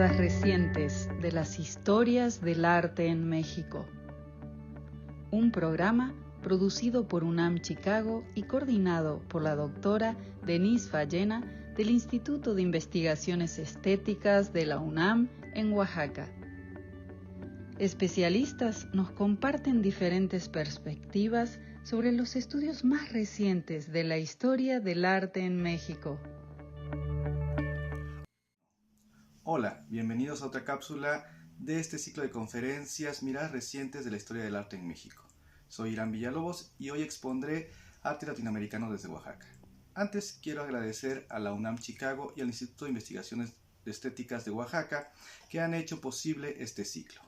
Miradas recientes de las historias del arte en México. Un programa producido por UNAM Chicago y coordinado por la doctora Denise Fallena del Instituto de Investigaciones Estéticas de la UNAM en Oaxaca. Especialistas nos comparten diferentes perspectivas sobre los estudios más recientes de la historia del arte en México. Hola, bienvenidos a otra cápsula de este ciclo de conferencias Miradas recientes de la historia del arte en México. Soy Irán Villalobos y hoy expondré arte latinoamericano desde Oaxaca. Antes quiero agradecer a la UNAM Chicago y al Instituto de Investigaciones Estéticas de Oaxaca que han hecho posible este ciclo.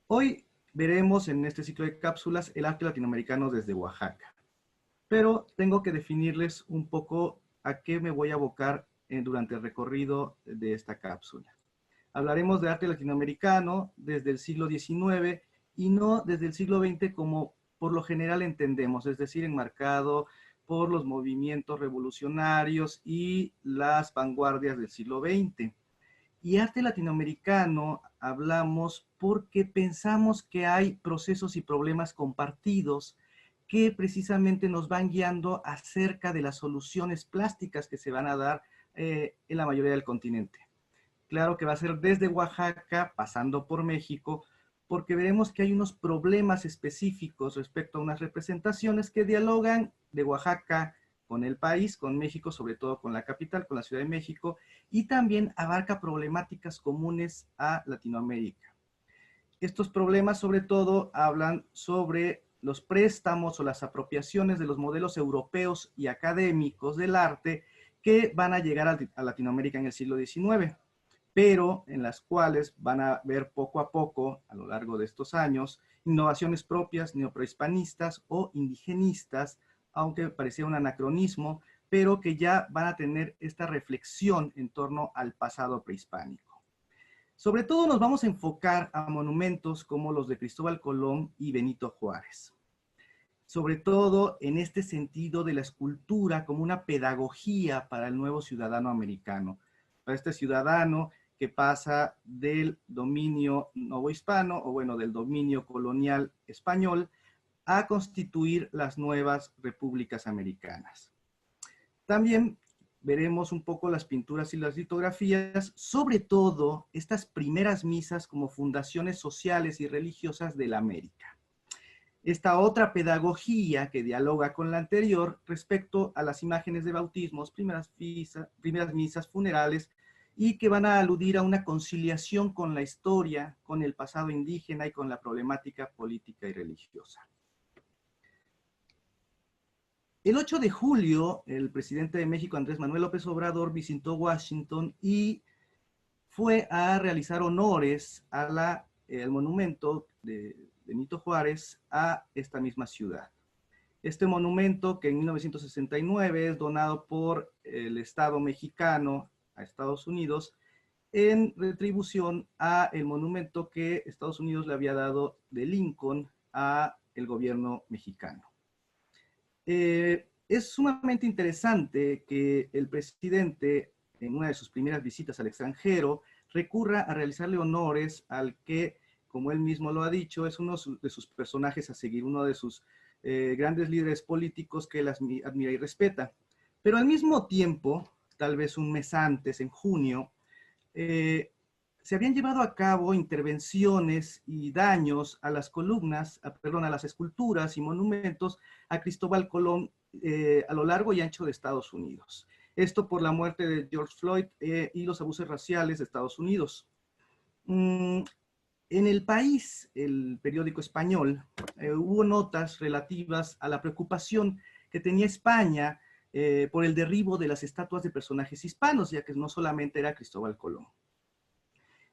Hoy veremos en este ciclo de cápsulas el arte latinoamericano desde Oaxaca. Pero tengo que definirles un poco a qué me voy a abocar durante el recorrido de esta cápsula. Hablaremos de arte latinoamericano desde el siglo XIX y no desde el siglo XX como por lo general entendemos, es decir, enmarcado por los movimientos revolucionarios y las vanguardias del siglo XX. Y arte latinoamericano hablamos porque pensamos que hay procesos y problemas compartidos que precisamente nos van guiando acerca de las soluciones plásticas que se van a dar en la mayoría del continente. Claro que va a ser desde Oaxaca, pasando por México, porque veremos que hay unos problemas específicos respecto a unas representaciones que dialogan de Oaxaca con el país, con México, sobre todo con la capital, con la Ciudad de México, y también abarca problemáticas comunes a Latinoamérica. Estos problemas sobre todo hablan sobre los préstamos o las apropiaciones de los modelos europeos y académicos del arte que van a llegar a Latinoamérica en el siglo XIX, pero en las cuales van a ver poco a poco, a lo largo de estos años, innovaciones propias neoprehispanistas o indigenistas, aunque parecía un anacronismo, pero que ya van a tener esta reflexión en torno al pasado prehispánico. Sobre todo nos vamos a enfocar a monumentos como los de Cristóbal Colón y Benito Juárez. Sobre todo en este sentido de la escultura como una pedagogía para el nuevo ciudadano americano, para este ciudadano que pasa del dominio novohispano, o bueno, del dominio colonial español, a constituir las nuevas repúblicas americanas. También veremos un poco las pinturas y las litografías, sobre todo estas primeras misas como fundaciones sociales y religiosas de la América. Esta otra pedagogía que dialoga con la anterior respecto a las imágenes de bautismos, primeras misas, funerales, y que van a aludir a una conciliación con la historia, con el pasado indígena y con la problemática política y religiosa. El 8 de julio, el presidente de México, Andrés Manuel López Obrador, visitó Washington y fue a realizar honores a al monumento de Benito Juárez a esta misma ciudad. Este monumento, que en 1969 es donado por el Estado mexicano a Estados Unidos, en retribución a el monumento que Estados Unidos le había dado de Lincoln a el gobierno mexicano. Es sumamente interesante que el presidente, en una de sus primeras visitas al extranjero, recurra a realizarle honores al que, como él mismo lo ha dicho, es uno de sus personajes a seguir, uno de sus grandes líderes políticos que él admira y respeta. Pero al mismo tiempo, tal vez un mes antes, en junio, se habían llevado a cabo intervenciones y daños a las columnas, a las esculturas y monumentos a Cristóbal Colón a lo largo y ancho de Estados Unidos. Esto por la muerte de George Floyd y los abusos raciales de Estados Unidos. En el País, el periódico español, hubo notas relativas a la preocupación que tenía España por el derribo de las estatuas de personajes hispanos, ya que no solamente era Cristóbal Colón.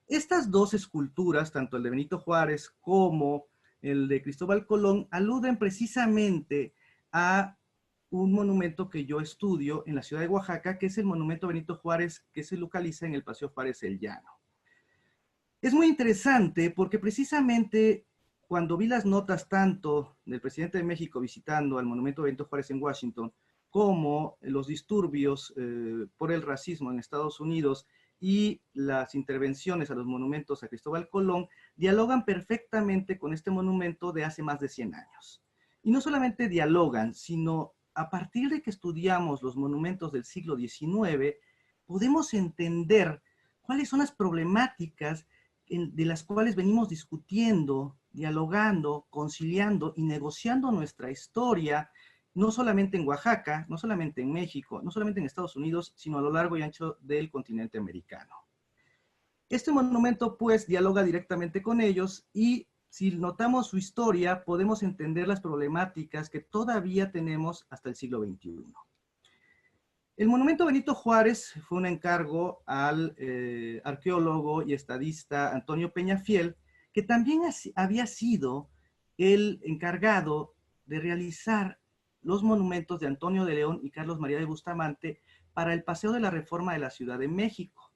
Estas dos esculturas, tanto el de Benito Juárez como el de Cristóbal Colón, aluden precisamente a un monumento que yo estudio en la ciudad de Oaxaca, que es el monumento Benito Juárez, que se localiza en el Paseo Juárez El Llano. Es muy interesante porque precisamente cuando vi las notas tanto del presidente de México visitando al monumento Benito Juárez en Washington, como los disturbios por el racismo en Estados Unidos y las intervenciones a los monumentos a Cristóbal Colón dialogan perfectamente con este monumento de hace más de 100 años. Y no solamente dialogan, sino a partir de que estudiamos los monumentos del siglo XIX, podemos entender cuáles son las problemáticas de las cuales venimos discutiendo, dialogando, conciliando y negociando nuestra historia, no solamente en Oaxaca, no solamente en México, no solamente en Estados Unidos, sino a lo largo y ancho del continente americano. Este monumento, pues, dialoga directamente con ellos y si notamos su historia, podemos entender las problemáticas que todavía tenemos hasta el siglo XXI. El monumento Benito Juárez fue un encargo al arqueólogo y estadista Antonio Peñafiel, que también había sido el encargado de realizar los monumentos de Antonio de León y Carlos María de Bustamante para el Paseo de la Reforma de la Ciudad de México.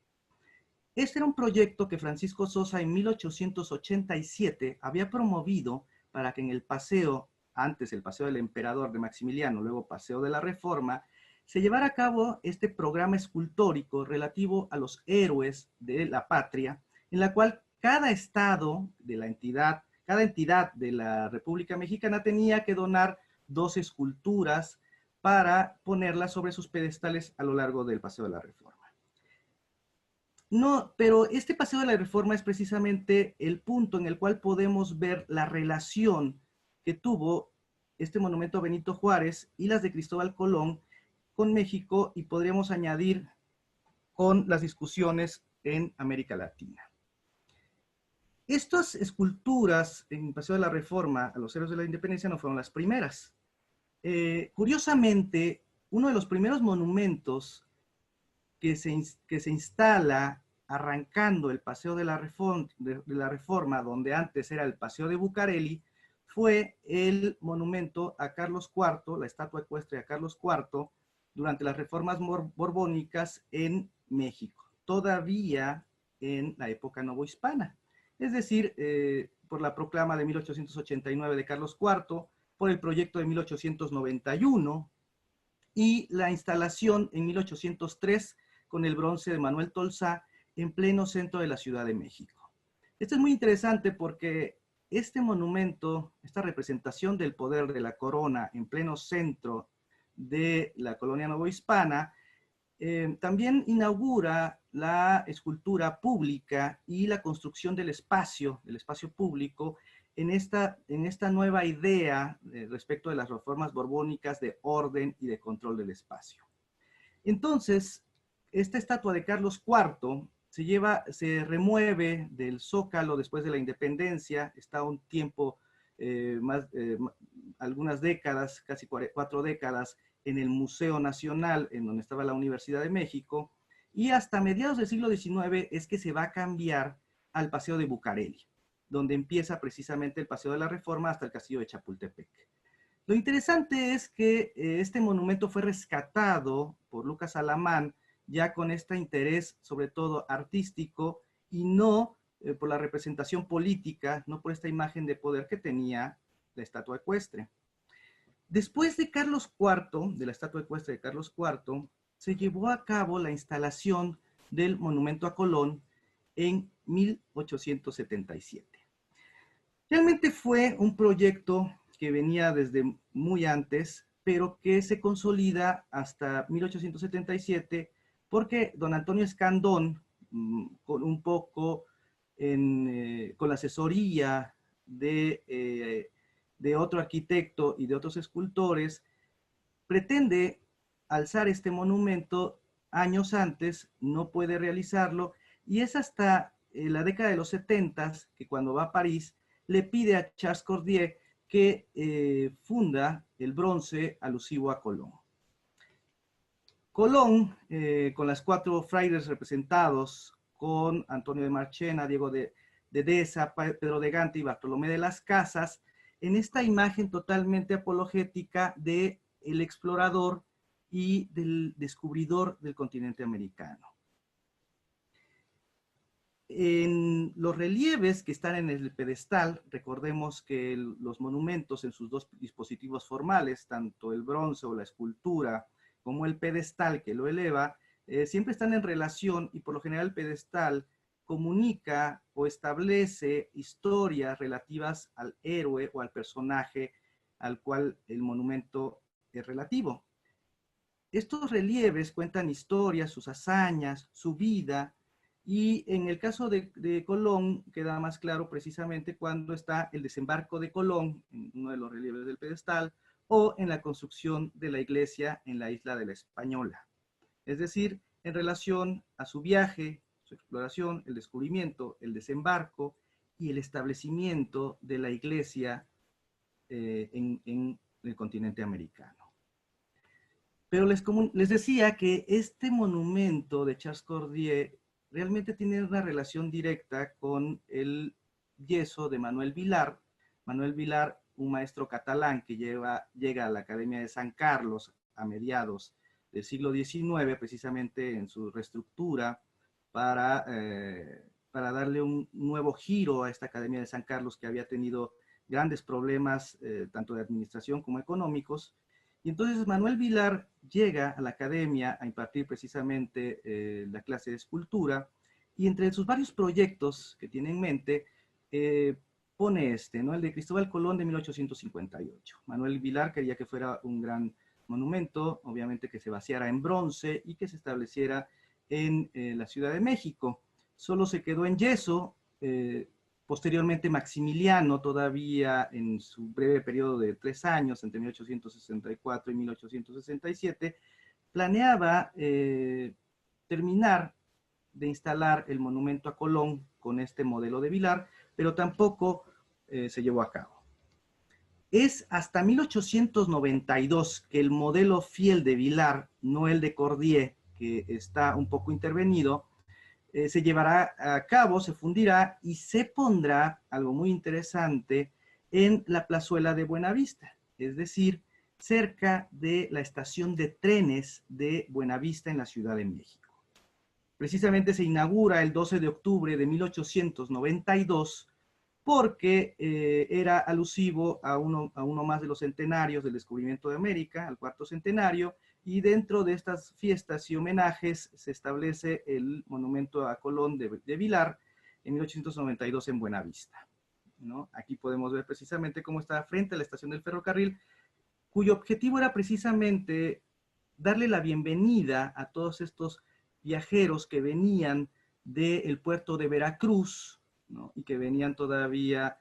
Este era un proyecto que Francisco Sosa en 1887 había promovido para que en el paseo, antes el Paseo del Emperador de Maximiliano, luego Paseo de la Reforma, se llevara a cabo este programa escultórico relativo a los héroes de la patria, en la cual cada estado de la entidad, cada entidad de la República Mexicana tenía que donar 2 esculturas para ponerlas sobre sus pedestales a lo largo del Paseo de la Reforma. No, pero este Paseo de la Reforma es precisamente el punto en el cual podemos ver la relación que tuvo este monumento a Benito Juárez y las de Cristóbal Colón con México y podríamos añadir con las discusiones en América Latina. Estas esculturas en Paseo de la Reforma a los héroes de la independencia no fueron las primeras. Curiosamente, uno de los primeros monumentos que se instala arrancando el Paseo de la Reforma, donde antes era el Paseo de Bucareli, fue el monumento a Carlos IV, la estatua ecuestre a Carlos IV, durante las reformas borbónicas en México, todavía en la época novohispana. Es decir, por la proclama de 1889 de Carlos IV, por el proyecto de 1891 y la instalación en 1803 con el bronce de Manuel Tolsá en pleno centro de la Ciudad de México. Esto es muy interesante porque este monumento, esta representación del poder de la corona en pleno centro de la colonia novohispana, también inaugura la escultura pública y la construcción del espacio público en esta nueva idea respecto de las reformas borbónicas de orden y de control del espacio. Entonces, esta estatua de Carlos IV se remueve del Zócalo después de la independencia, está un tiempo, algunas décadas, casi 4 décadas, en el Museo Nacional, en donde estaba la Universidad de México, y hasta mediados del siglo XIX es que se va a cambiar al Paseo de Bucareli, donde empieza precisamente el Paseo de la Reforma hasta el Castillo de Chapultepec. Lo interesante es que este monumento fue rescatado por Lucas Alamán, ya con este interés sobre todo artístico y no por la representación política, no por esta imagen de poder que tenía la estatua ecuestre. Después de Carlos IV, de la estatua ecuestre de Carlos IV, se llevó a cabo la instalación del monumento a Colón en 1877. Realmente fue un proyecto que venía desde muy antes, pero que se consolida hasta 1877 porque don Antonio Escandón, con un poco con la asesoría de otro arquitecto y de otros escultores, pretende alzar este monumento años antes, no puede realizarlo, y es hasta la década de los 70 que cuando va a París le pide a Charles Cordier que funda el bronce alusivo a Colón. Colón, con las 4 frailes representados, con Antonio de Marchena, Diego de Deza, Pedro de Gante y Bartolomé de las Casas, en esta imagen totalmente apologética del explorador y del descubridor del continente americano. En los relieves que están en el pedestal, recordemos que los monumentos en sus 2 dispositivos formales, tanto el bronce o la escultura como el pedestal que lo eleva, siempre están en relación y por lo general el pedestal comunica o establece historias relativas al héroe o al personaje al cual el monumento es relativo. Estos relieves cuentan historias, sus hazañas, su vida, y en el caso de Colón queda más claro precisamente cuando está el desembarco de Colón en uno de los relieves del pedestal o en la construcción de la iglesia en la isla de la Española. Es decir, en relación a su viaje, su exploración, el descubrimiento, el desembarco y el establecimiento de la iglesia en el continente americano. Pero les decía que este monumento de Charles Cordier realmente tiene una relación directa con el yeso de Manuel Vilar. Manuel Vilar, un maestro catalán que llega a la Academia de San Carlos a mediados del siglo XIX, precisamente en su reestructura, para darle un nuevo giro a esta Academia de San Carlos que había tenido grandes problemas, tanto de administración como económicos. Y entonces Manuel Vilar llega a la academia a impartir precisamente la clase de escultura, y entre sus varios proyectos que tiene en mente, pone ¿no? El de Cristóbal Colón de 1858. Manuel Vilar quería que fuera un gran monumento, obviamente que se vaciara en bronce y que se estableciera en la Ciudad de México. Solo se quedó en yeso. Posteriormente Maximiliano, todavía en su breve periodo de 3 años, entre 1864 y 1867, planeaba terminar de instalar el monumento a Colón con este modelo de Vilar, pero tampoco se llevó a cabo. Es hasta 1892 que el modelo fiel de Vilar, no el de Cordier, que está un poco intervenido, se llevará a cabo, se fundirá y se pondrá, algo muy interesante, en la plazuela de Buenavista, es decir, cerca de la estación de trenes de Buenavista en la Ciudad de México. Precisamente se inaugura el 12 de octubre de 1892 porque era alusivo a uno más de los centenarios del descubrimiento de América, al cuarto centenario, y dentro de estas fiestas y homenajes se establece el monumento a Colón de Vilar en 1892 en Buenavista, ¿no? Aquí podemos ver precisamente cómo está frente a la estación del ferrocarril, cuyo objetivo era precisamente darle la bienvenida a todos estos viajeros que venían del puerto de Veracruz, ¿no? Y que venían todavía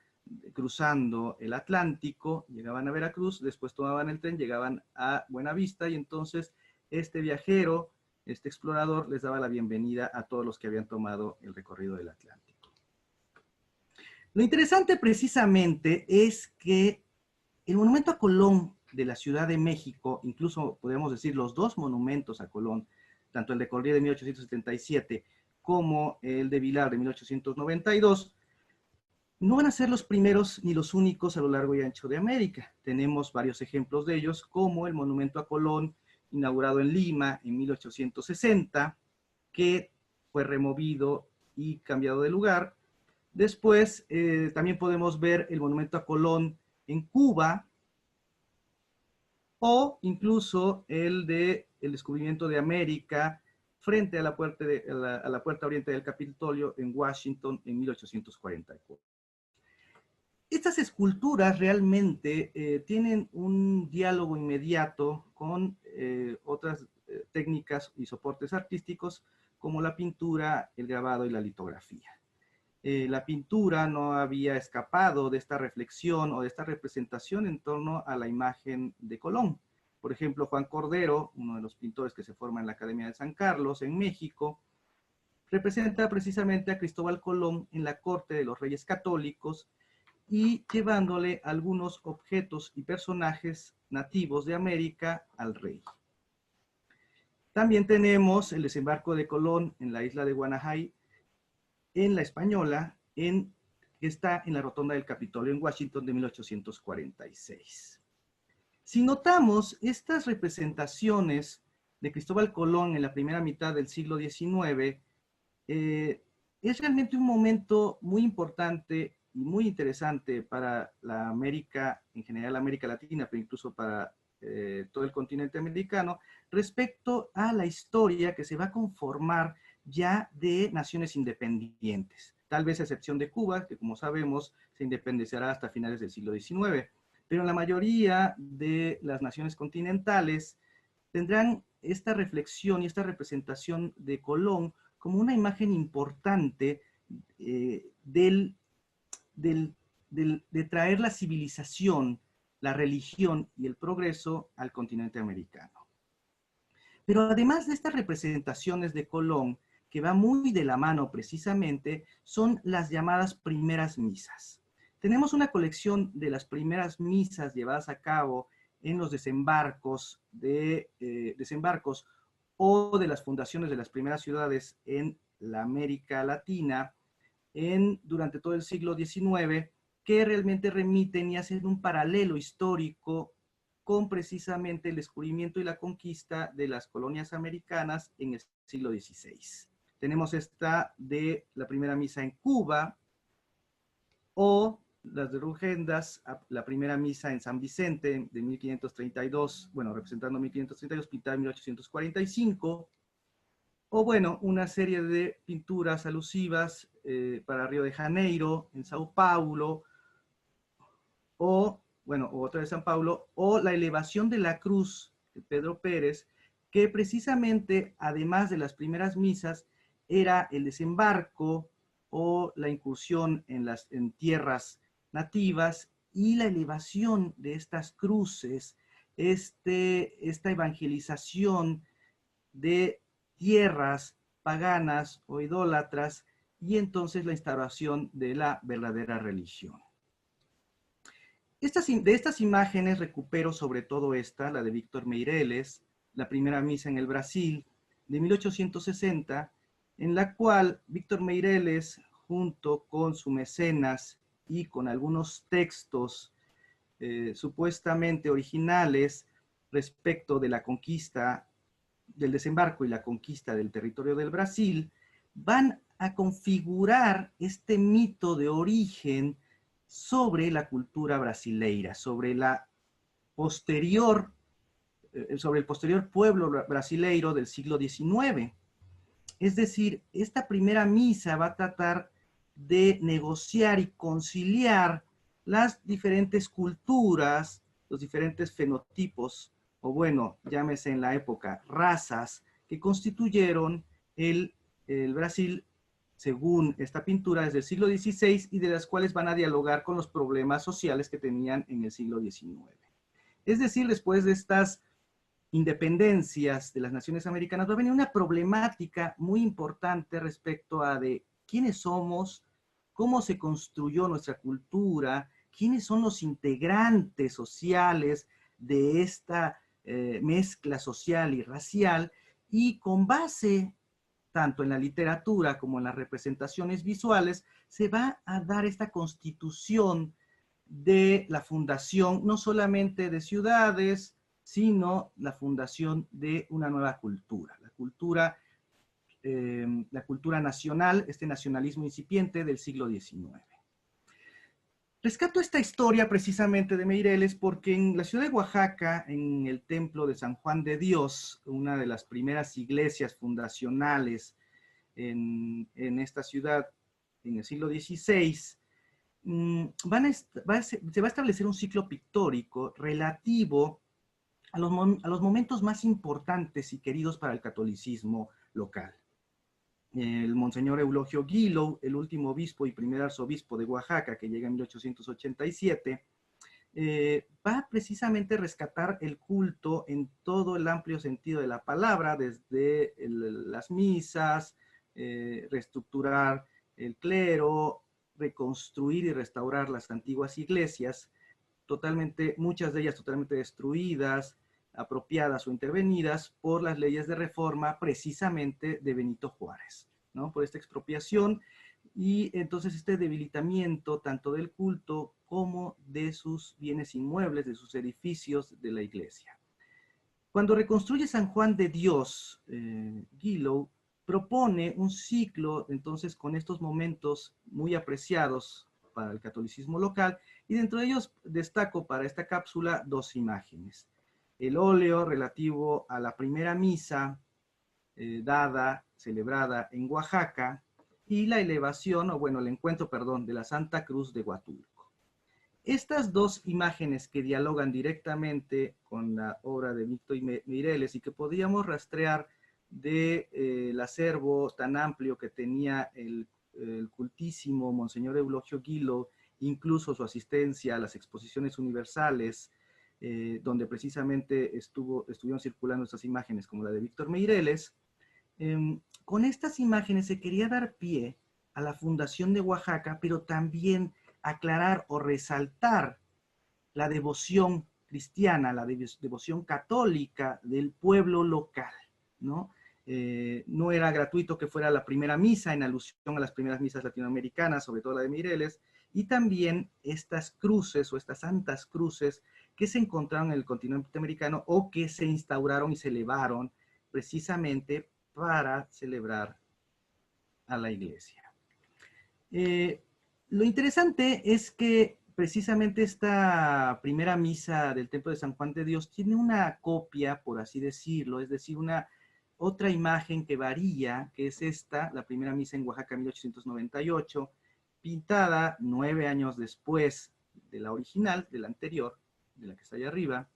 cruzando el Atlántico, llegaban a Veracruz, después tomaban el tren, llegaban a Buenavista, y entonces este viajero, este explorador, les daba la bienvenida a todos los que habían tomado el recorrido del Atlántico. Lo interesante precisamente es que el monumento a Colón de la Ciudad de México, incluso podemos decir los dos monumentos a Colón, tanto el de Cordier de 1877 como el de Vilar de 1892, no van a ser los primeros ni los únicos a lo largo y ancho de América. Tenemos varios ejemplos de ellos, como el monumento a Colón, inaugurado en Lima en 1860, que fue removido y cambiado de lugar. Después también podemos ver el monumento a Colón en Cuba, o incluso el de el descubrimiento de América frente a la puerta oriente del Capitolio en Washington en 1844. Estas esculturas realmente tienen un diálogo inmediato con otras técnicas y soportes artísticos como la pintura, el grabado y la litografía. La pintura no había escapado de esta reflexión o de esta representación en torno a la imagen de Colón. Por ejemplo, Juan Cordero, uno de los pintores que se forma en la Academia de San Carlos, en México, representa precisamente a Cristóbal Colón en la corte de los Reyes Católicos y llevándole algunos objetos y personajes nativos de América al rey. También tenemos el desembarco de Colón en la isla de Guanajay, en la Española, que está en la rotonda del Capitolio en Washington de 1846. Si notamos estas representaciones de Cristóbal Colón en la primera mitad del siglo XIX, es realmente un momento muy importante y muy interesante para la América, en general América Latina, pero incluso para todo el continente americano respecto a la historia que se va a conformar ya de naciones independientes. Tal vez a excepción de Cuba, que como sabemos se independizará hasta finales del siglo XIX. Pero la mayoría de las naciones continentales tendrán esta reflexión y esta representación de Colón como una imagen importante de traer la civilización, la religión y el progreso al continente americano. Pero además de estas representaciones de Colón, que va muy de la mano precisamente, son las llamadas primeras misas. Tenemos una colección de las primeras misas llevadas a cabo en los desembarcos o de las fundaciones de las primeras ciudades en la América Latina durante todo el siglo XIX, que realmente remiten y hacen un paralelo histórico con precisamente el descubrimiento y la conquista de las colonias americanas en el siglo XVI. Tenemos esta de la primera misa en Cuba, o las de Rugendas, la primera misa en San Vicente de 1532, bueno, representando 1532, pintada en 1845, o bueno, una serie de pinturas alusivas para Río de Janeiro, en Sao Paulo, o bueno, otra de San Paulo, o la elevación de la cruz de Pedro Pérez, que precisamente, además de las primeras misas, era el desembarco o la incursión en tierras nativas y la elevación de estas cruces, esta evangelización de tierras paganas o idólatras, y entonces la instauración de la verdadera religión. De estas imágenes recupero sobre todo esta, la de Víctor Meireles, la primera misa en el Brasil, de 1860, en la cual Víctor Meireles, junto con su mecenas y con algunos textos supuestamente originales respecto de la conquista del desembarco y la conquista del territorio del Brasil, van a configurar este mito de origen sobre la cultura brasileira, sobre el posterior pueblo brasileiro del siglo XIX. Es decir, esta primera misa va a tratar de negociar y conciliar las diferentes culturas, los diferentes fenotipos, o bueno, llámese en la época, razas, que constituyeron el Brasil, según esta pintura, desde el siglo XVI, y de las cuales van a dialogar con los problemas sociales que tenían en el siglo XIX. Es decir, después de estas independencias de las naciones americanas va a venir una problemática muy importante respecto a de quiénes somos, cómo se construyó nuestra cultura, quiénes son los integrantes sociales de esta mezcla social y racial, y con base tanto en la literatura como en las representaciones visuales, se va a dar esta constitución de la fundación, no solamente de ciudades, sino la fundación de una nueva cultura, la cultura nacional, este nacionalismo incipiente del siglo XIX. Rescato esta historia precisamente de Meireles porque en la ciudad de Oaxaca, en el templo de San Juan de Dios, una de las primeras iglesias fundacionales en esta ciudad en el siglo XVI, se va a establecer un ciclo pictórico relativo a los momentos más importantes y queridos para el catolicismo local. El monseñor Eulogio Guilou, el último obispo y primer arzobispo de Oaxaca, que llega en 1887, va precisamente a rescatar el culto en todo el amplio sentido de la palabra, desde las misas, reestructurar el clero, reconstruir y restaurar las antiguas iglesias, muchas de ellas totalmente destruidas, apropiadas o intervenidas por las leyes de reforma precisamente de Benito Juárez, ¿no? Por esta expropiación y entonces este debilitamiento tanto del culto como de sus bienes inmuebles, de sus edificios de la iglesia. Cuando reconstruye San Juan de Dios, Guilou propone un ciclo entonces con estos momentos muy apreciados para el catolicismo local, y dentro de ellos destaco para esta cápsula dos imágenes. el óleo relativo a la primera misa celebrada en Oaxaca, y la elevación, o bueno, el encuentro, perdón, de la Santa Cruz de Huatulco. Estas dos imágenes que dialogan directamente con la obra de Víctor Meireles y que podíamos rastrear del acervo tan amplio que tenía el cultísimo Monseñor Eulogio Guilo, incluso su asistencia a las exposiciones universales, donde precisamente estuvieron circulando estas imágenes como la de Víctor Meireles. Con estas imágenes se quería dar pie a la fundación de Oaxaca, pero también aclarar o resaltar la devoción cristiana, la devoción católica del pueblo local, ¿no? No era gratuito que fuera la primera misa, en alusión a las primeras misas latinoamericanas, sobre todo la de Meireles, y también estas cruces o estas santas cruces que se encontraron en el continente americano o que se instauraron y se elevaron precisamente para celebrar a la iglesia. Lo interesante es que precisamente esta primera misa del Templo de San Juan de Dios tiene una copia, por así decirlo, es decir, una otra imagen que varía, que es esta, la primera misa en Oaxaca 1898, pintada 9 años después de la original, de la anterior, de la que está allá arriba.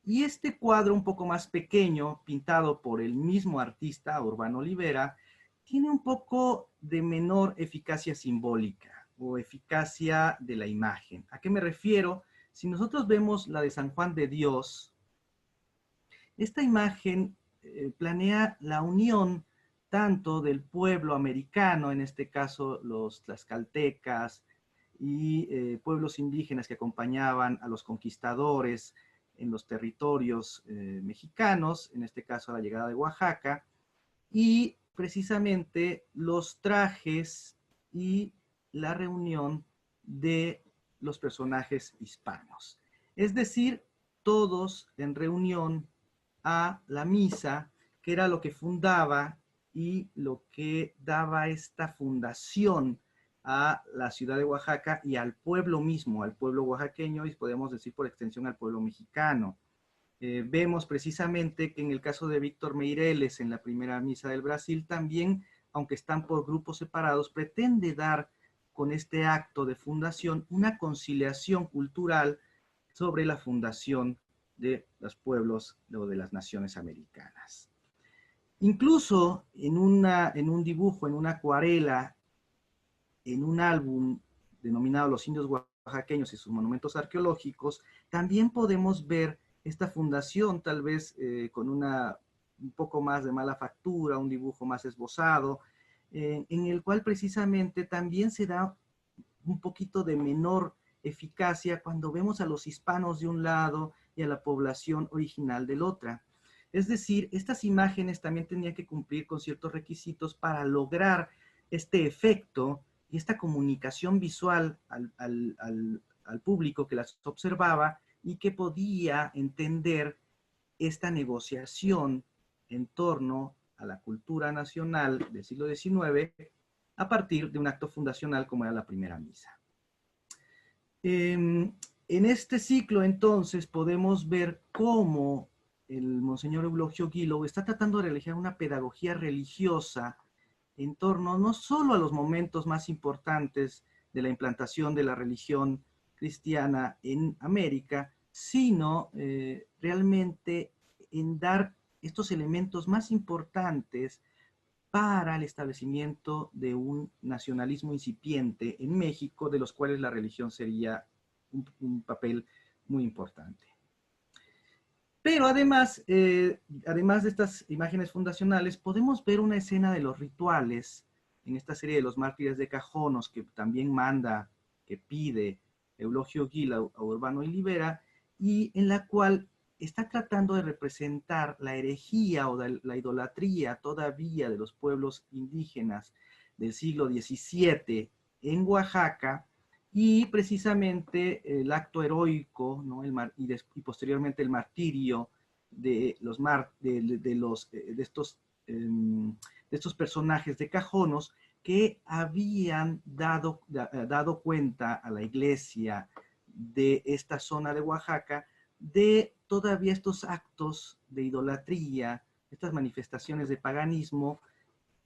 Y este cuadro un poco más pequeño, pintado por el mismo artista, Urbano Olivera, tiene un poco de menor eficacia simbólica o eficacia de la imagen. ¿A qué me refiero? Si nosotros vemos la de San Juan de Dios, esta imagen planea la unión tanto del pueblo americano, en este caso los tlaxcaltecas y pueblos indígenas que acompañaban a los conquistadores en los territorios mexicanos, en este caso a la llegada de Oaxaca, y precisamente los trajes y la reunión de los personajes hispanos. Es decir, todos en reunión a la misa, que era lo que fundaba y lo que daba esta fundación a la ciudad de Oaxaca y al pueblo mismo, al pueblo oaxaqueño, y podemos decir por extensión al pueblo mexicano. Vemos precisamente que en el caso de Víctor Meireles en la primera misa del Brasil también, aunque están por grupos separados, pretende dar con este acto de fundación una conciliación cultural sobre la fundación de los pueblos o de las naciones americanas. Incluso en un dibujo, en una acuarela, en un álbum denominado Los Indios Oaxaqueños y sus monumentos arqueológicos, también podemos ver esta fundación tal vez con un poco más de mala factura, un dibujo más esbozado, en el cual precisamente también se da un poquito de menor eficacia cuando vemos a los hispanos de un lado y a la población original del otro. Es decir, estas imágenes también tenían que cumplir con ciertos requisitos para lograr este efecto y esta comunicación visual al público que las observaba y que podía entender esta negociación en torno a la cultura nacional del siglo XIX a partir de un acto fundacional como era la primera misa. En este ciclo, entonces, podemos ver cómo el Monseñor Eulogio Guilo está tratando de realizar una pedagogía religiosa en torno no solo a los momentos más importantes de la implantación de la religión cristiana en América, sino realmente en dar estos elementos más importantes para el establecimiento de un nacionalismo incipiente en México, de los cuales la religión sería un papel muy importante. Pero además de estas imágenes fundacionales, podemos ver una escena de los rituales en esta serie de los mártires de Cajonos, que también manda, que pide Eulogio Guilo a Urbano Olivera, y en la cual está tratando de representar la herejía o la idolatría todavía de los pueblos indígenas del siglo XVII en Oaxaca, y precisamente el acto heroico, ¿no? y posteriormente el martirio de estos personajes de Cajonos que habían dado cuenta a la iglesia de esta zona de Oaxaca de todavía estos actos de idolatría, estas manifestaciones de paganismo,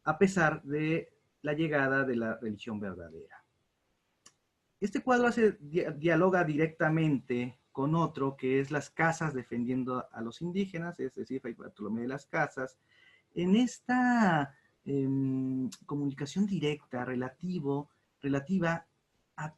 a pesar de la llegada de la religión verdadera. Este cuadro dialoga directamente con otro, que es Las Casas defendiendo a los indígenas, es decir, Fray Bartolomé de las Casas, en esta comunicación directa relativa a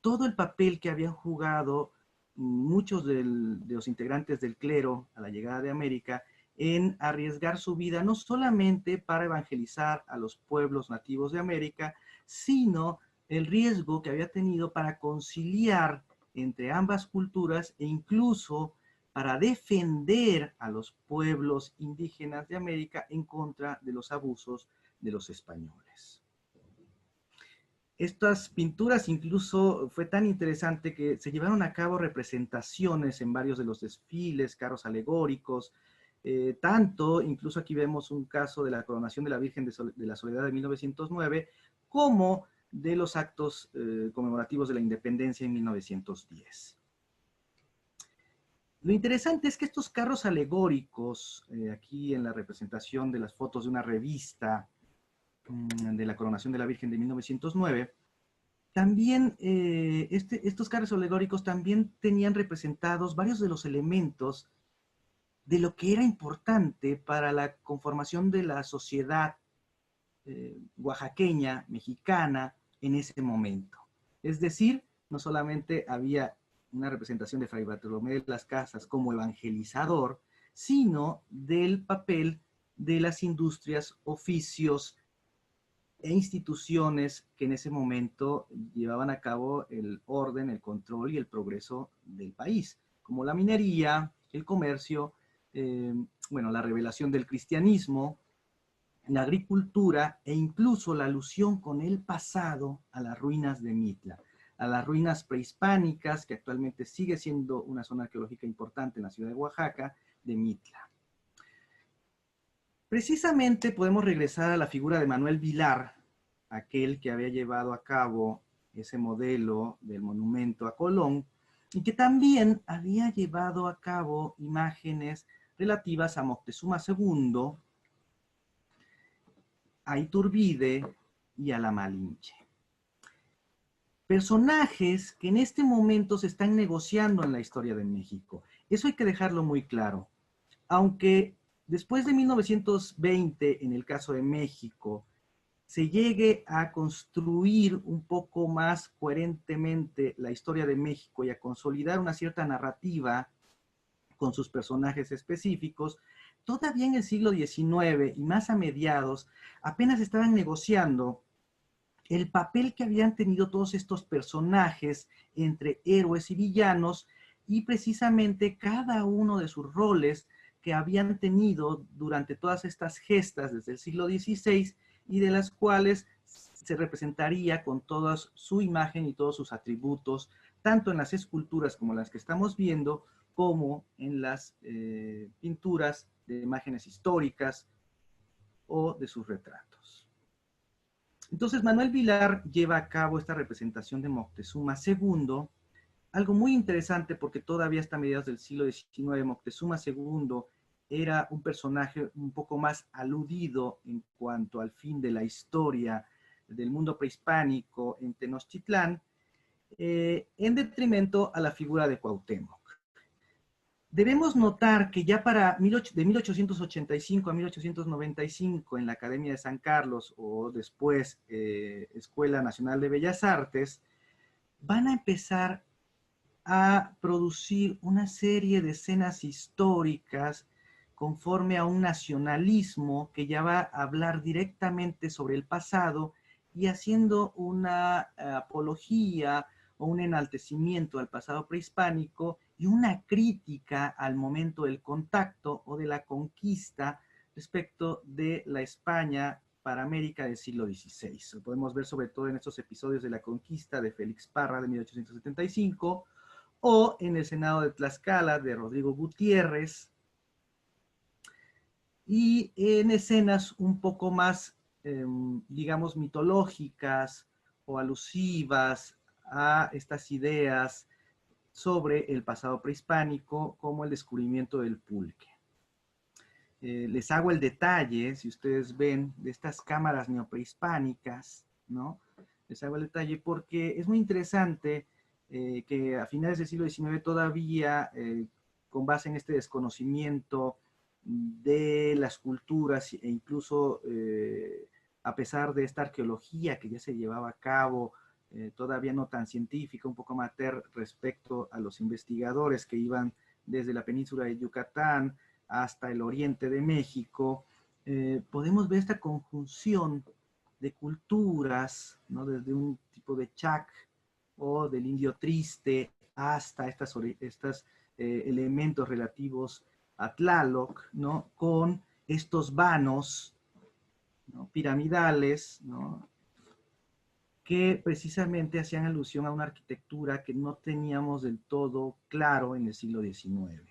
todo el papel que habían jugado muchos de los integrantes del clero a la llegada de América en arriesgar su vida no solamente para evangelizar a los pueblos nativos de América, sino el riesgo que había tenido para conciliar entre ambas culturas e incluso para defender a los pueblos indígenas de América en contra de los abusos de los españoles. Estas pinturas incluso fue tan interesante que se llevaron a cabo representaciones en varios de los desfiles, carros alegóricos, tanto, incluso aquí vemos un caso de la coronación de la Virgen de la Soledad de 1909, como de los actos conmemorativos de la independencia en 1910. Lo interesante es que estos carros alegóricos, aquí en la representación de las fotos de una revista de la coronación de la Virgen de 1909, también estos carros alegóricos también tenían representados varios de los elementos de lo que era importante para la conformación de la sociedad oaxaqueña, mexicana, en ese momento. Es decir, no solamente había una representación de Fray Bartolomé de las Casas como evangelizador, sino del papel de las industrias, oficios e instituciones que en ese momento llevaban a cabo el orden, el control y el progreso del país, como la minería, el comercio, bueno, la revelación del cristianismo, la agricultura e incluso la alusión con el pasado a las ruinas de Mitla, a las ruinas prehispánicas, que actualmente sigue siendo una zona arqueológica importante en la ciudad de Oaxaca, de Mitla. Precisamente podemos regresar a la figura de Manuel Vilar, aquel que había llevado a cabo ese modelo del monumento a Colón, y que también había llevado a cabo imágenes relativas a Moctezuma II, a Iturbide y a la Malinche. Personajes que en este momento se están negociando en la historia de México. Eso hay que dejarlo muy claro. Aunque después de 1920, en el caso de México, se llegue a construir un poco más coherentemente la historia de México y a consolidar una cierta narrativa con sus personajes específicos, todavía en el siglo XIX y más a mediados, apenas estaban negociando el papel que habían tenido todos estos personajes entre héroes y villanos y precisamente cada uno de sus roles que habían tenido durante todas estas gestas desde el siglo XVI y de las cuales se representaría con toda su imagen y todos sus atributos, tanto en las esculturas como las que estamos viendo, como en las pinturas de imágenes históricas o de sus retratos. Entonces Manuel Vilar lleva a cabo esta representación de Moctezuma II, algo muy interesante porque todavía hasta mediados del siglo XIX Moctezuma II era un personaje un poco más aludido en cuanto al fin de la historia del mundo prehispánico en Tenochtitlán, en detrimento a la figura de Cuauhtémoc. Debemos notar que ya de 1885 a 1895 en la Academia de San Carlos o después Escuela Nacional de Bellas Artes, van a empezar a producir una serie de escenas históricas conforme a un nacionalismo que ya va a hablar directamente sobre el pasado y haciendo una apología o un enaltecimiento al pasado prehispánico y una crítica al momento del contacto o de la conquista respecto de la España para América del siglo XVI. Lo podemos ver sobre todo en estos episodios de la conquista de Félix Parra de 1875 o en el Senado de Tlaxcala de Rodrigo Gutiérrez, y en escenas un poco más, digamos, mitológicas o alusivas a estas ideas sobre el pasado prehispánico, como el descubrimiento del pulque. Les hago el detalle, si ustedes ven, de estas cámaras neoprehispánicas, ¿no? Les hago el detalle porque es muy interesante que a finales del siglo XIX todavía, con base en este desconocimiento de las culturas e incluso a pesar de esta arqueología que ya se llevaba a cabo, todavía no tan científica, un poco amateur respecto a los investigadores que iban desde la península de Yucatán hasta el oriente de México, podemos ver esta conjunción de culturas, ¿no? Desde un tipo de chac o del indio triste hasta estos elementos relativos a Tlaloc, ¿no? Con estos vanos, ¿no? Piramidales, ¿no? Que precisamente hacían alusión a una arquitectura que no teníamos del todo claro en el siglo XIX.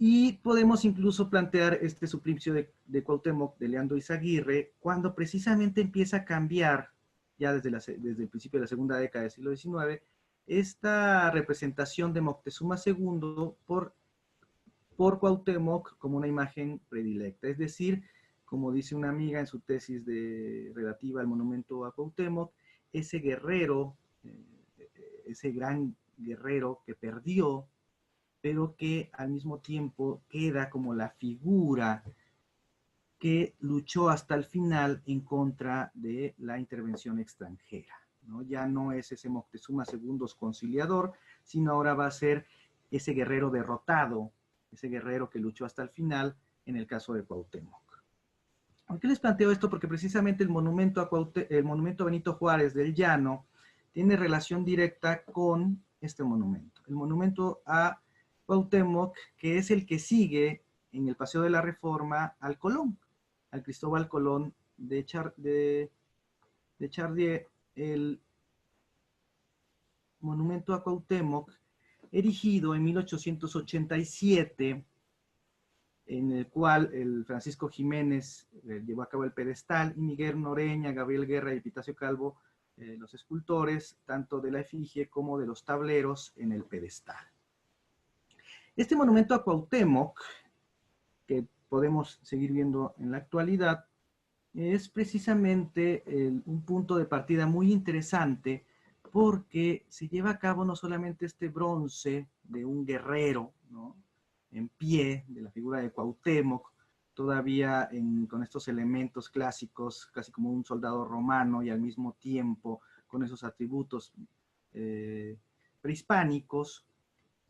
Y podemos incluso plantear este suplicio de Cuauhtémoc, de Leandro Izaguirre, cuando precisamente empieza a cambiar, ya desde el principio de la segunda década del siglo XIX, esta representación de Moctezuma II por Cuauhtémoc como una imagen predilecta. Es decir, como dice una amiga en su tesis relativa al monumento a Cuauhtémoc, ese guerrero, ese gran guerrero que perdió, pero que al mismo tiempo queda como la figura que luchó hasta el final en contra de la intervención extranjera, ¿no? Ya no es ese Moctezuma II conciliador, sino ahora va a ser ese guerrero derrotado, ese guerrero que luchó hasta el final en el caso de Cuauhtémoc. ¿Por qué les planteo esto? Porque precisamente el monumento a Benito Juárez del Llano tiene relación directa con este monumento. El monumento a Cuauhtémoc, que es el que sigue en el Paseo de la Reforma al Colón, al Cristóbal Colón de Chardier, el monumento a Cuauhtémoc, erigido en 1887, en el cual el Francisco Jiménez llevó a cabo el pedestal, y Miguel Noreña, Gabriel Guerra y Epitacio Calvo, los escultores, tanto de la efigie como de los tableros en el pedestal. Este monumento a Cuauhtémoc, que podemos seguir viendo en la actualidad, es precisamente un punto de partida muy interesante porque se lleva a cabo no solamente este bronce de un guerrero, ¿no?, en pie, de la figura de Cuauhtémoc, todavía con estos elementos clásicos, casi como un soldado romano y al mismo tiempo con esos atributos prehispánicos,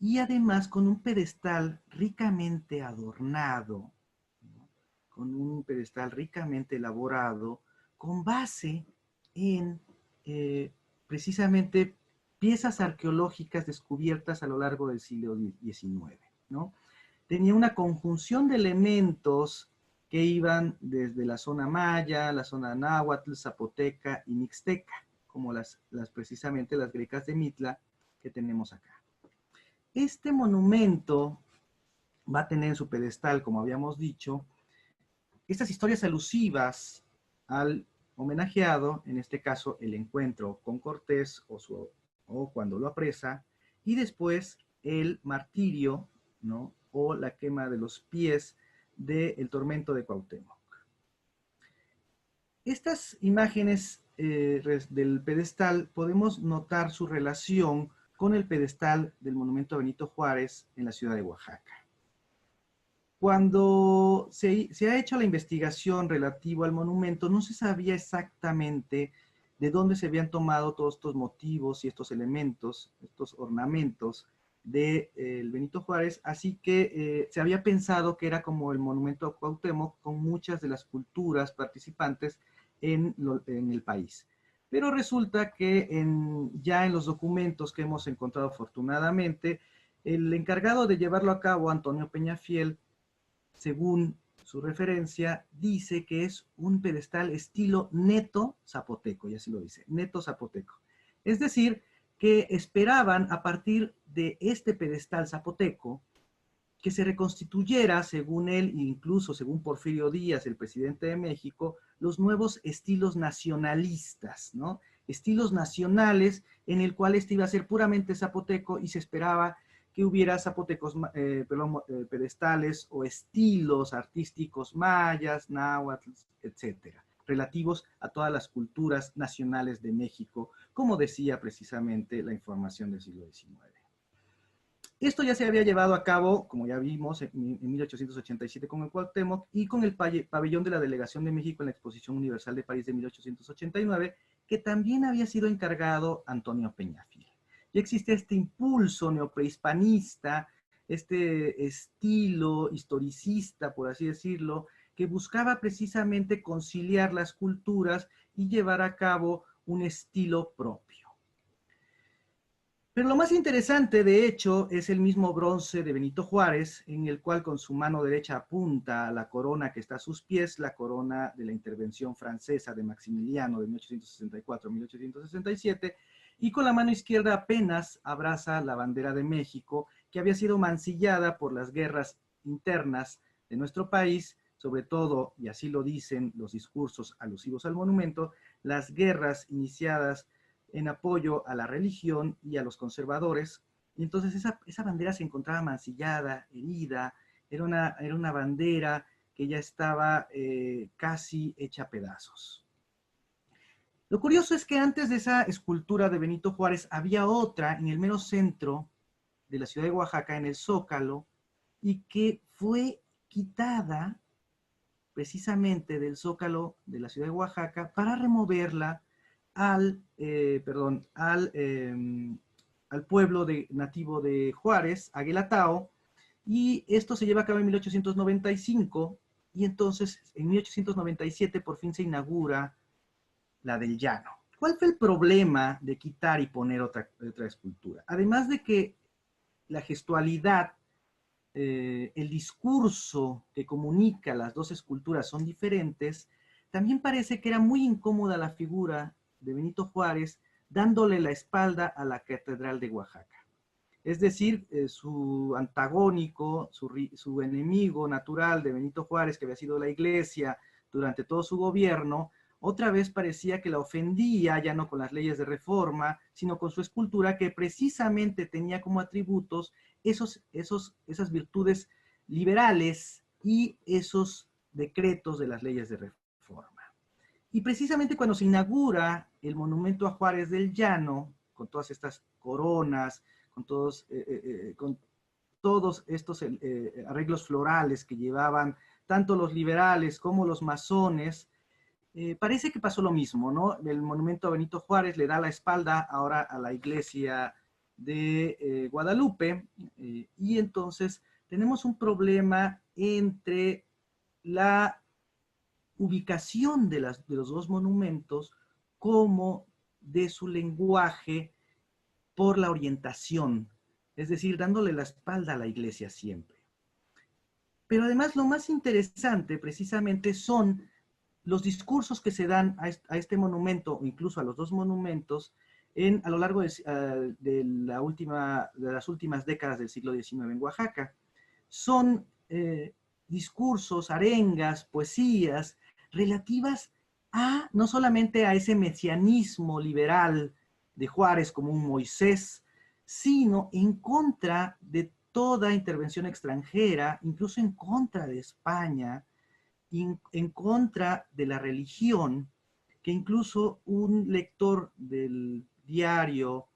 y además con un pedestal ricamente adornado, ¿no?, con un pedestal ricamente elaborado, con base en precisamente piezas arqueológicas descubiertas a lo largo del siglo XIX, ¿no? Tenía una conjunción de elementos que iban desde la zona maya, la zona náhuatl, zapoteca y mixteca, como precisamente las grecas de Mitla que tenemos acá. Este monumento va a tener en su pedestal, como habíamos dicho, estas historias alusivas al homenajeado, en este caso el encuentro con Cortés o cuando lo apresa, y después el martirio, ¿no?, o la quema de los pies del tormento de Cuauhtémoc. Estas imágenes del pedestal podemos notar su relación con el pedestal del monumento a Benito Juárez en la ciudad de Oaxaca. Cuando se ha hecho la investigación relativa al monumento, no se sabía exactamente de dónde se habían tomado todos estos motivos y estos elementos, estos ornamentos de Benito Juárez, así que se había pensado que era como el monumento a Cuauhtémoc con muchas de las culturas participantes en el país. Pero resulta que ya en los documentos que hemos encontrado afortunadamente, el encargado de llevarlo a cabo, Antonio Peñafiel, según su referencia, dice que es un pedestal estilo neto zapoteco, y así lo dice, neto zapoteco. Es decir, que esperaban a partir de este pedestal zapoteco que se reconstituyera, según él, e incluso según Porfirio Díaz, el presidente de México, los nuevos estilos nacionalistas, ¿no?, estilos nacionales, en el cual este iba a ser puramente zapoteco y se esperaba que hubiera zapotecos, pedestales o estilos artísticos mayas, náhuatl, etcétera, relativos a todas las culturas nacionales de México, como decía precisamente la información del siglo XIX. Esto ya se había llevado a cabo, como ya vimos, en 1887 con el Cuauhtémoc y con el pabellón de la Delegación de México en la Exposición Universal de París de 1889, que también había sido encargado Antonio Peñafiel. Y existe este impulso neoprehispanista, este estilo historicista, por así decirlo, que buscaba precisamente conciliar las culturas y llevar a cabo un estilo propio. Pero lo más interesante, de hecho, es el mismo bronce de Benito Juárez, en el cual con su mano derecha apunta a la corona que está a sus pies, la corona de la intervención francesa de Maximiliano de 1864-1867, y con la mano izquierda apenas abraza la bandera de México, que había sido mancillada por las guerras internas de nuestro país, sobre todo, y así lo dicen los discursos alusivos al monumento, las guerras iniciadas en apoyo a la religión y a los conservadores, y entonces esa bandera se encontraba mancillada, herida, era una bandera que ya estaba casi hecha a pedazos. Lo curioso es que antes de esa escultura de Benito Juárez había otra en el mero centro de la ciudad de Oaxaca, en el Zócalo, y que fue quitada precisamente del Zócalo de la ciudad de Oaxaca para removerla al pueblo nativo de Juárez, Aguelatao, y esto se lleva a cabo en 1895, y entonces en 1897 por fin se inaugura la del Llano. ¿Cuál fue el problema de quitar y poner otra escultura? Además de que la gestualidad, el discurso que comunica las dos esculturas son diferentes, también parece que era muy incómoda la figura de Benito Juárez dándole la espalda a la Catedral de Oaxaca. Es decir, su antagónico, su enemigo natural de Benito Juárez, que había sido la Iglesia durante todo su gobierno, otra vez parecía que la ofendía, ya no con las leyes de reforma, sino con su escultura que precisamente tenía como atributos esas virtudes liberales y esos decretos de las leyes de reforma. Y precisamente cuando se inaugura el monumento a Juárez del Llano, con todas estas coronas, con todos estos arreglos florales que llevaban tanto los liberales como los masones, parece que pasó lo mismo, ¿no? El monumento a Benito Juárez le da la espalda ahora a la iglesia de Guadalupe, y entonces tenemos un problema entre la ubicación de los dos monumentos como de su lenguaje por la orientación, es decir, dándole la espalda a la iglesia siempre. Pero además lo más interesante precisamente son los discursos que se dan a este monumento, o incluso a los dos monumentos, a lo largo de las últimas décadas del siglo XIX en Oaxaca. Son discursos, arengas, poesías, relativas no solamente a ese mesianismo liberal de Juárez como un Moisés, sino en contra de toda intervención extranjera, incluso en contra de España, en contra de la religión, que incluso un lector del diario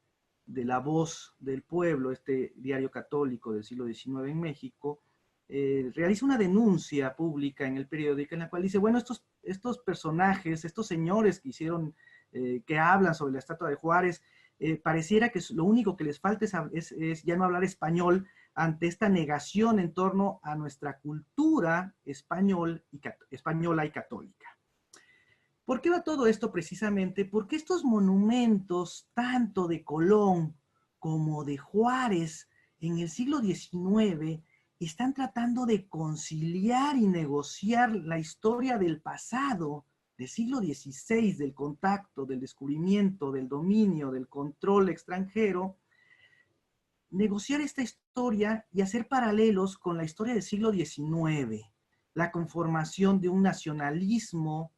de La Voz del Pueblo, este diario católico del siglo XIX en México, realiza una denuncia pública en el periódico en la cual dice, bueno, estos personajes, estos señores que hicieron, que hablan sobre la estatua de Juárez, pareciera que lo único que les falta es ya no hablar español ante esta negación en torno a nuestra cultura española y católica. ¿Por qué va todo esto precisamente? Porque estos monumentos, tanto de Colón como de Juárez, en el siglo XIX, están tratando de conciliar y negociar la historia del pasado, del siglo XVI, del contacto, del descubrimiento, del dominio, del control extranjero, negociar esta historia y hacer paralelos con la historia del siglo XIX, la conformación de un nacionalismo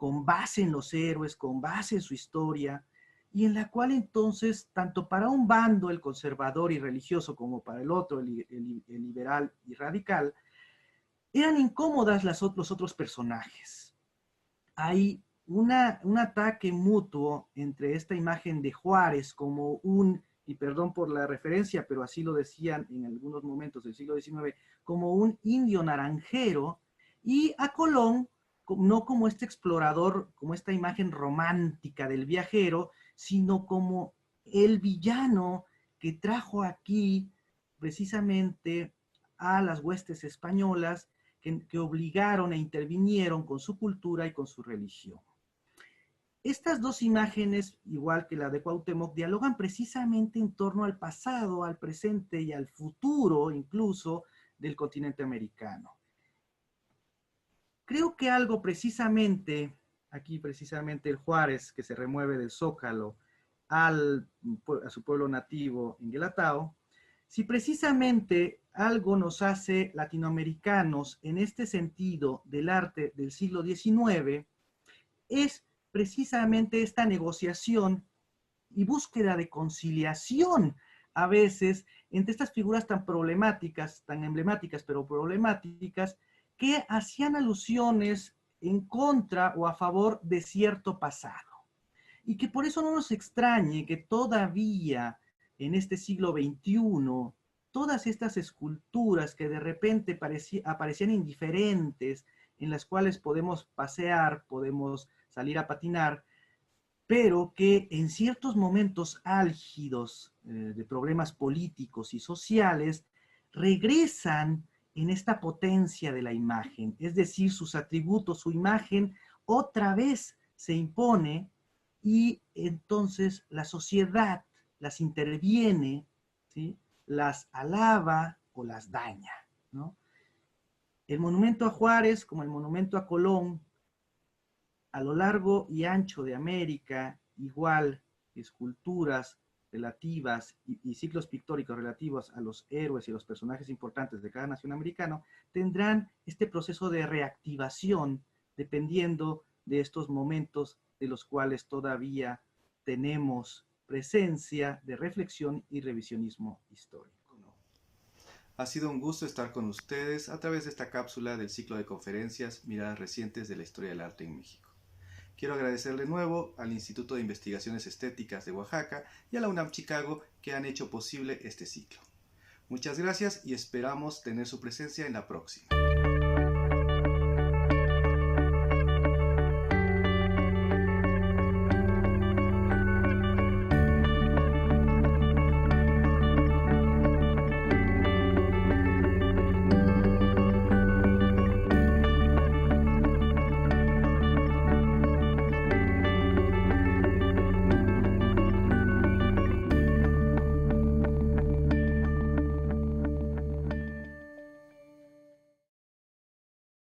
con base en los héroes, con base en su historia, y en la cual entonces, tanto para un bando, el conservador y religioso, como para el otro, el liberal y radical, eran incómodas los otros personajes. Hay un ataque mutuo entre esta imagen de Juárez como y perdón por la referencia, pero así lo decían en algunos momentos del siglo XIX, como un indio naranjero, y a Colón no como este explorador, como esta imagen romántica del viajero, sino como el villano que trajo aquí precisamente a las huestes españolas que obligaron e intervinieron con su cultura y con su religión. Estas dos imágenes, igual que la de Cuauhtémoc, dialogan precisamente en torno al pasado, al presente y al futuro incluso del continente americano. Creo que algo precisamente, aquí precisamente el Juárez que se remueve del Zócalo a su pueblo nativo en Guelatao, si precisamente algo nos hace latinoamericanos en este sentido del arte del siglo XIX, es precisamente esta negociación y búsqueda de conciliación a veces entre estas figuras tan problemáticas, tan emblemáticas, pero problemáticas, que hacían alusiones en contra o a favor de cierto pasado. Y que por eso no nos extrañe que todavía en este siglo XXI, todas estas esculturas que de repente aparecían indiferentes, en las cuales podemos pasear, podemos salir a patinar, pero que en ciertos momentos álgidos de problemas políticos y sociales regresan en esta potencia de la imagen, es decir, sus atributos, su imagen otra vez se impone y entonces la sociedad las interviene, ¿sí? Las alaba o las daña, ¿no? El monumento a Juárez, como el monumento a Colón, a lo largo y ancho de América, igual esculturas relativas y ciclos pictóricos relativos a los héroes y los personajes importantes de cada nación americana, tendrán este proceso de reactivación dependiendo de estos momentos de los cuales todavía tenemos presencia de reflexión y revisionismo histórico. Ha sido un gusto estar con ustedes a través de esta cápsula del ciclo de conferencias Miradas Recientes de la Historia del Arte en México. Quiero agradecer de nuevo al Instituto de Investigaciones Estéticas de Oaxaca y a la UNAM Chicago que han hecho posible este ciclo. Muchas gracias y esperamos tener su presencia en la próxima.